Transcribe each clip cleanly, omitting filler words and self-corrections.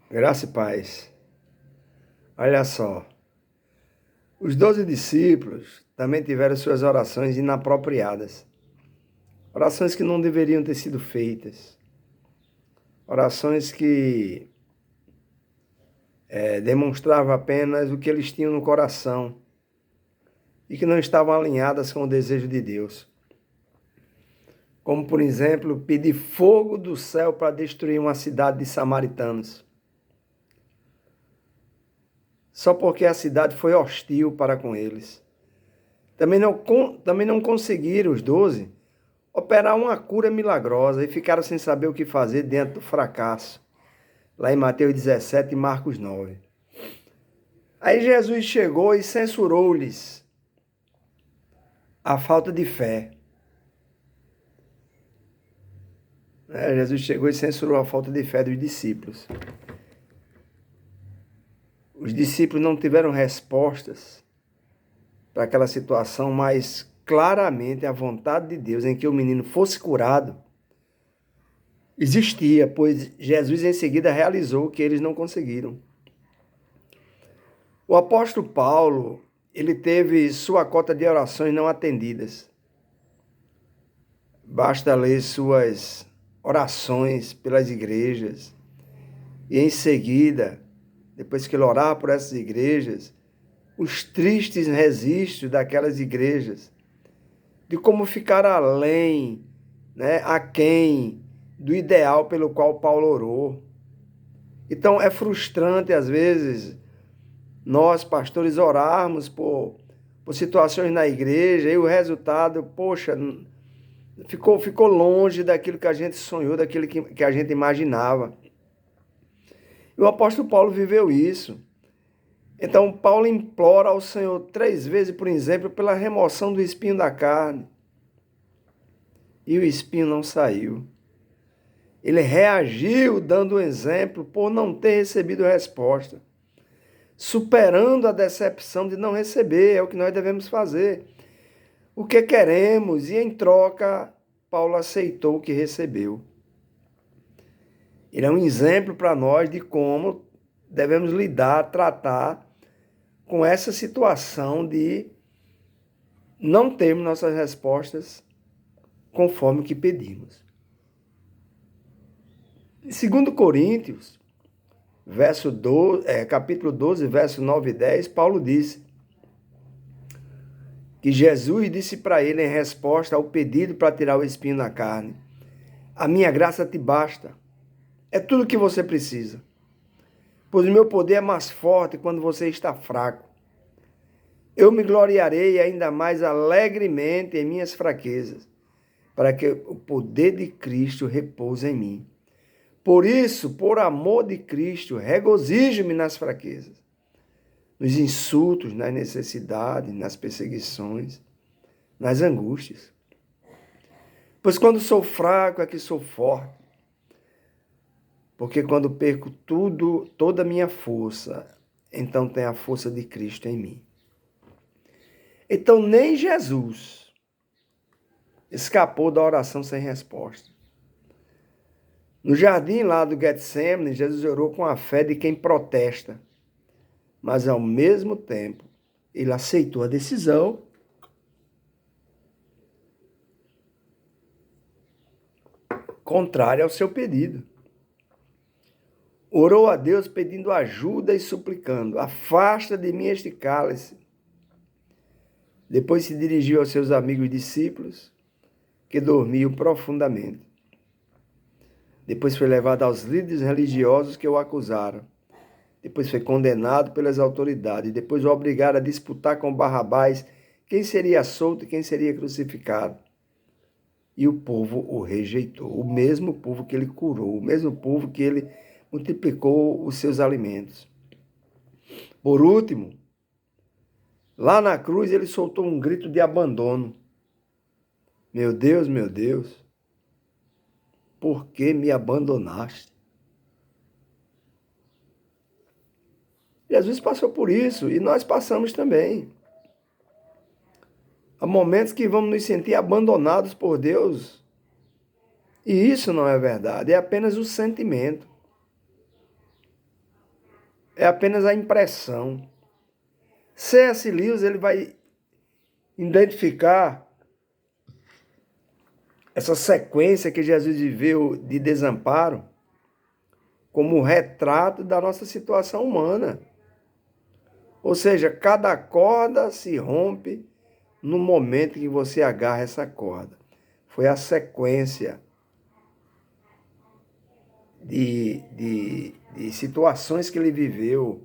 Graça e paz. Olha só, os 12 discípulos também tiveram suas orações inapropriadas. Orações que não deveriam ter sido feitas. Orações que demonstravam apenas o que eles tinham no coração e que não estavam alinhadas com o desejo de Deus. Como, por exemplo, pedir fogo do céu para destruir uma cidade de samaritanos. Só porque a cidade foi hostil para com eles. Também não conseguiram, os 12, operar uma cura milagrosa e ficaram sem saber o que fazer diante do fracasso. Lá em Mateus 17 e Marcos 9. Aí Jesus chegou e censurou-lhes a falta de fé. Jesus chegou e censurou a falta de fé dos discípulos. Os discípulos não tiveram respostas para aquela situação, mas claramente a vontade de Deus em que o menino fosse curado existia, pois Jesus em seguida realizou o que eles não conseguiram. O apóstolo Paulo, ele teve sua cota de orações não atendidas. Basta ler suas orações pelas igrejas e em seguida, depois que ele orar por essas igrejas, os tristes registros daquelas igrejas, de como ficar além, aquém do ideal pelo qual Paulo orou. Então é frustrante às vezes nós, pastores, orarmos por situações na igreja e o resultado, poxa, ficou longe daquilo que a gente sonhou, daquilo que a gente imaginava. E o apóstolo Paulo viveu isso. Então, Paulo implora ao Senhor 3 vezes, por exemplo, pela remoção do espinho da carne. E o espinho não saiu. Ele reagiu dando um exemplo por não ter recebido resposta. Superando a decepção de não receber, é o que nós devemos fazer. O que queremos, e em troca, Paulo aceitou o que recebeu. Ele é um exemplo para nós de como devemos lidar, tratar com essa situação de não termos nossas respostas conforme o que pedimos. Em 2 Coríntios, capítulo 12, verso 9 e 10, Paulo disse que Jesus disse para ele em resposta ao pedido para tirar o espinho da carne: a minha graça te basta, é tudo o que você precisa, pois o meu poder é mais forte quando você está fraco. Eu me gloriarei ainda mais alegremente em minhas fraquezas, para que o poder de Cristo repouse em mim. Por isso, por amor de Cristo, regozijo-me nas fraquezas, nos insultos, nas necessidades, nas perseguições, nas angústias. Pois quando sou fraco é que sou forte. Porque quando perco toda a minha força, então tem a força de Cristo em mim. Então nem Jesus escapou da oração sem resposta. No jardim lá do Getsemane, Jesus orou com a fé de quem protesta, mas ao mesmo tempo ele aceitou a decisão contrária ao seu pedido. Orou a Deus pedindo ajuda e suplicando: afasta de mim este cálice. Depois se dirigiu aos seus amigos discípulos, que dormiam profundamente. Depois foi levado aos líderes religiosos que o acusaram. Depois foi condenado pelas autoridades. Depois o obrigaram a disputar com Barrabás quem seria solto e quem seria crucificado. E o povo o rejeitou. O mesmo povo que ele curou, o mesmo povo que ele multiplicou os seus alimentos. Por último, lá na cruz ele soltou um grito de abandono. Meu Deus, por que me abandonaste? Jesus passou por isso e nós passamos também. Há momentos que vamos nos sentir abandonados por Deus. E isso não é verdade, é apenas o sentimento. é apenas a impressão. C.S. Lewis ele vai identificar essa sequência que Jesus viveu de desamparo como retrato da nossa situação humana. Ou seja, cada corda se rompe no momento que você agarra essa corda. Foi a sequência de situações que ele viveu,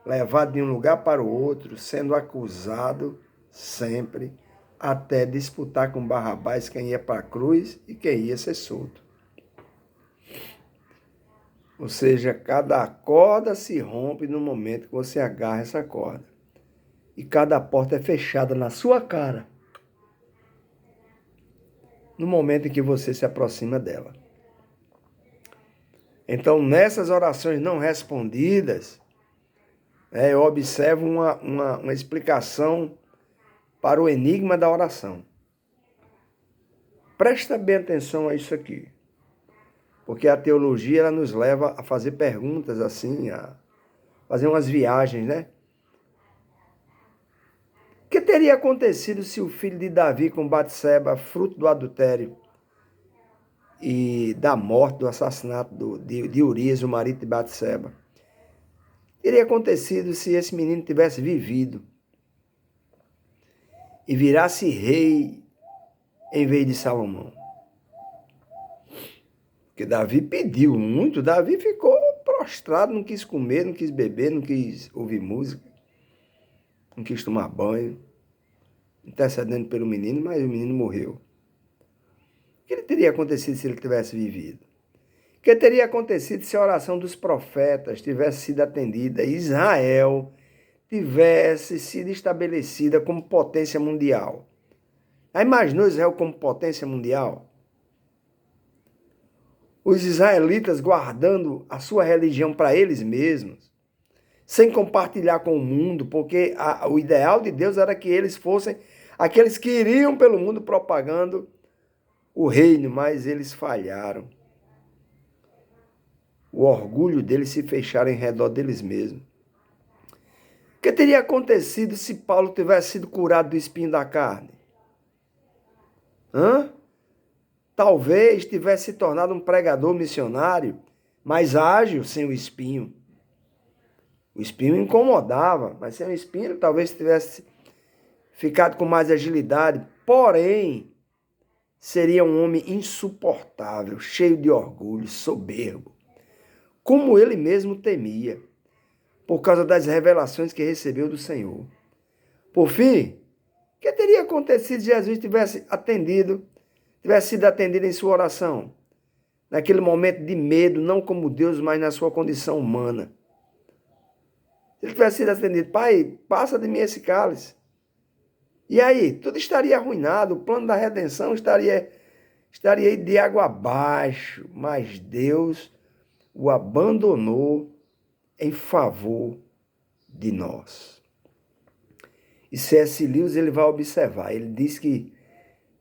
levado de um lugar para o outro, sendo acusado sempre, até disputar com Barrabás quem ia para a cruz e quem ia ser solto. Ou seja, cada corda se rompe no momento que você agarra essa corda. E cada porta é fechada na sua cara no momento em que você se aproxima dela. Então, nessas orações não respondidas, eu observo uma explicação para o enigma da oração. Presta bem atenção a isso aqui. Porque a teologia ela nos leva a fazer perguntas assim, a fazer umas viagens, né? O que teria acontecido se o filho de Davi com Batseba, fruto do adultério e da morte, do assassinato de Urias, o marido de Batseba, teria acontecido se esse menino tivesse vivido e virasse rei em vez de Salomão? Porque Davi pediu muito, Davi ficou prostrado, não quis comer, não quis beber, não quis ouvir música, não quis tomar banho, intercedendo pelo menino, mas o menino morreu. O que teria acontecido se ele tivesse vivido? O que teria acontecido se a oração dos profetas tivesse sido atendida e Israel tivesse sido estabelecida como potência mundial? Aí imaginou Israel como potência mundial? Os israelitas guardando a sua religião para eles mesmos, sem compartilhar com o mundo, porque o ideal de Deus era que eles fossem aqueles que iriam pelo mundo propagando o reino, mas eles falharam. O orgulho deles se fecharam em redor deles mesmos. O que teria acontecido se Paulo tivesse sido curado do espinho da carne? Talvez tivesse se tornado um pregador missionário mais ágil sem o espinho. O espinho incomodava, mas sem o espinho talvez tivesse ficado com mais agilidade. Porém, seria um homem insuportável, cheio de orgulho, soberbo, como ele mesmo temia, por causa das revelações que recebeu do Senhor. Por fim, o que teria acontecido se Jesus tivesse sido atendido em sua oração? Naquele momento de medo, não como Deus, mas na sua condição humana. Se ele tivesse sido atendido, Pai, passa de mim esse cálice. E aí, tudo estaria arruinado, o plano da redenção estaria de água abaixo, mas Deus o abandonou em favor de nós. E C.S. Lewis ele vai observar, ele diz que,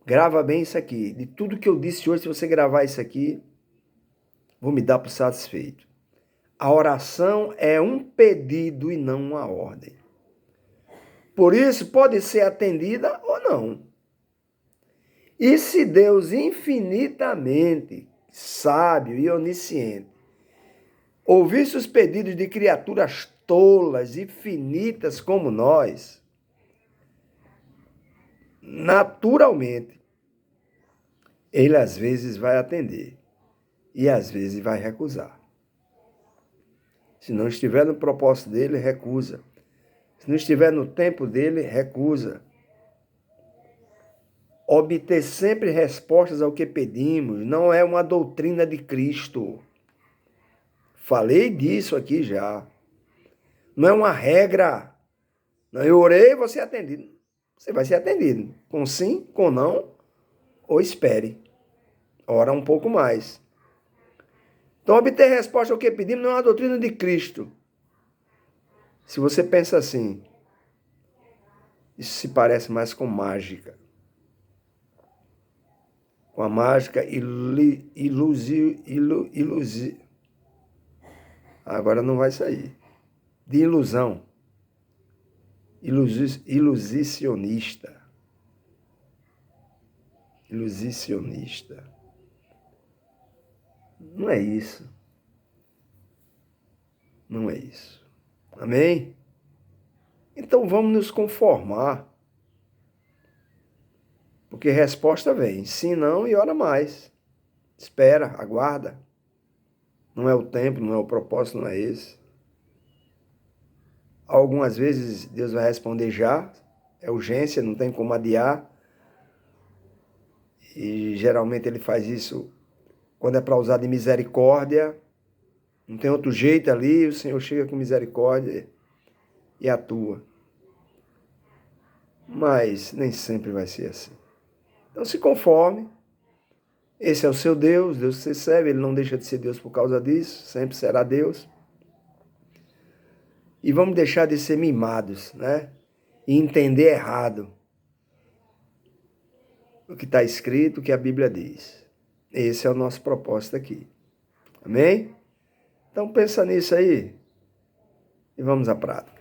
grava bem isso aqui, de tudo que eu disse hoje, se você gravar isso aqui, vou me dar por satisfeito. A oração é um pedido e não uma ordem. Por isso, pode ser atendida ou não. E se Deus infinitamente sábio e onisciente ouvisse os pedidos de criaturas tolas e finitas como nós, naturalmente, ele às vezes vai atender e às vezes vai recusar. Se não estiver no propósito dele, recusa. Se não estiver no tempo dele, recusa. Obter sempre respostas ao que pedimos não é uma doutrina de Cristo. Falei disso aqui já. Não é uma regra. Não, eu orei e vou ser atendido. Você vai ser atendido. Com sim, com não, ou espere. Ora um pouco mais. Então, obter resposta ao que pedimos não é uma doutrina de Cristo. Se você pensa assim, isso se parece mais com mágica. Com a mágica ilusiva. Agora não vai sair. de ilusão, ilusionista. Não é isso. Não é isso. Amém? Então vamos nos conformar. Porque resposta vem. Sim, não e ora mais. Espera, aguarda. Não é o tempo, não é o propósito, não é esse. Algumas vezes Deus vai responder já. É urgência, não tem como adiar. E geralmente ele faz isso quando é para usar de misericórdia. Não tem outro jeito ali, o Senhor chega com misericórdia e atua. Mas nem sempre vai ser assim. Então se conforme. Esse é o seu Deus, Deus que você serve, ele não deixa de ser Deus por causa disso, sempre será Deus. E vamos deixar de ser mimados, né? E entender errado o que está escrito, o que a Bíblia diz. Esse é o nosso propósito aqui. Amém? Então pensa nisso aí e vamos à prática.